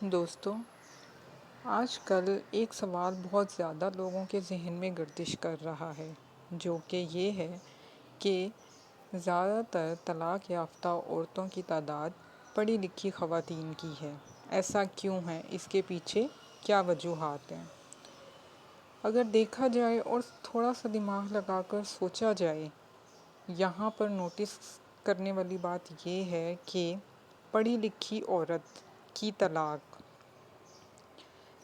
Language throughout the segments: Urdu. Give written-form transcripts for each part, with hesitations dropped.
دوستوں، آج کل ایک سوال بہت زیادہ لوگوں کے ذہن میں گردش کر رہا ہے، جو کہ یہ ہے کہ زیادہ تر طلاق یافتہ عورتوں کی تعداد پڑھی لکھی خواتین کی ہے۔ ایسا کیوں ہے؟ اس کے پیچھے کیا وجوہات ہیں؟ اگر دیکھا جائے اور تھوڑا سا دماغ لگا کر سوچا جائے، یہاں پر نوٹس کرنے والی بات یہ ہے کہ پڑھی لکھی عورت کی طلاق،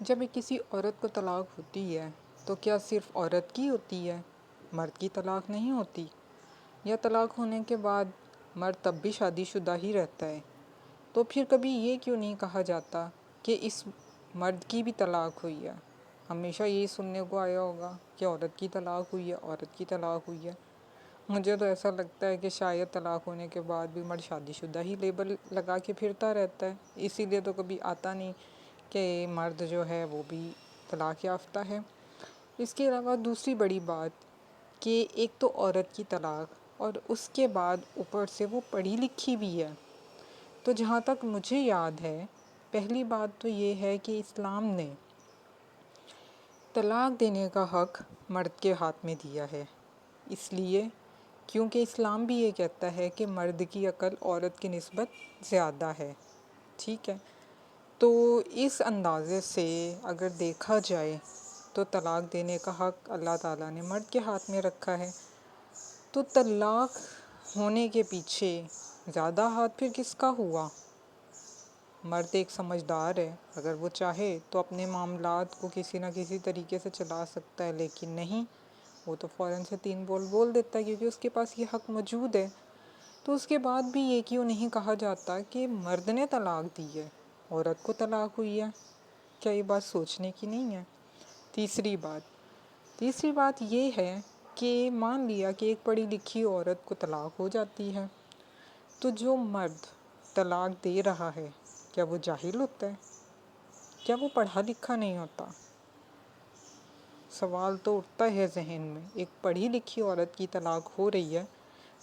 جب کسی عورت کو طلاق ہوتی ہے تو کیا صرف عورت کی ہوتی ہے؟ مرد کی طلاق نہیں ہوتی؟ یا طلاق ہونے کے بعد مرد تب بھی شادی شدہ ہی رہتا ہے؟ تو پھر کبھی یہ کیوں نہیں کہا جاتا کہ اس مرد کی بھی طلاق ہوئی ہے؟ ہمیشہ یہی سننے کو آیا ہوگا کہ عورت کی طلاق ہوئی ہے، عورت کی طلاق ہوئی ہے۔ مجھے تو ایسا لگتا ہے کہ شاید طلاق ہونے کے بعد بھی مرد شادی شدہ ہی لیبل لگا کے پھرتا رہتا ہے، اسی لیے تو کبھی آتا نہیں کہ مرد جو ہے وہ بھی طلاق یافتہ ہے۔ اس کے علاوہ دوسری بڑی بات کہ ایک تو عورت کی طلاق اور اس کے بعد اوپر سے وہ پڑھی لکھی بھی ہے۔ تو جہاں تک مجھے یاد ہے، پہلی بات تو یہ ہے کہ اسلام نے طلاق دینے کا حق مرد کے ہاتھ میں دیا ہے، اس لیے کیونکہ اسلام بھی یہ کہتا ہے کہ مرد کی عقل عورت کی نسبت زیادہ ہے۔ ٹھیک ہے، تو اس اندازے سے اگر دیکھا جائے تو طلاق دینے کا حق اللہ تعالیٰ نے مرد کے ہاتھ میں رکھا ہے۔ تو طلاق ہونے کے پیچھے زیادہ ہاتھ پھر کس کا ہوا؟ مرد ایک سمجھدار ہے، اگر وہ چاہے تو اپنے معاملات کو کسی نہ کسی طریقے سے چلا سکتا ہے، لیکن نہیں، وہ تو فوراً سے 3 بول دیتا ہے کیونکہ اس کے پاس یہ حق موجود ہے۔ تو اس کے بعد بھی یہ کیوں نہیں کہا جاتا کہ مرد نے طلاق دی ہے، عورت کو طلاق ہوئی ہے؟ کیا یہ بات سوچنے کی نہیں ہے؟ تیسری بات یہ ہے کہ مان لیا کہ ایک پڑھی لکھی عورت کو طلاق ہو جاتی ہے، تو جو مرد طلاق دے رہا ہے کیا وہ جاہل ہوتا ہے؟ کیا وہ پڑھا لکھا نہیں ہوتا؟ سوال تو اٹھتا ہے ذہن میں۔ ایک پڑھی لکھی عورت کی طلاق ہو رہی ہے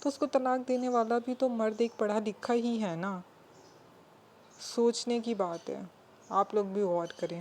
تو اس کو طلاق دینے والا بھی تو مرد ایک پڑھا لکھا ہی ہے نا۔ سوچنے کی بات ہے، آپ لوگ بھی غور کریں۔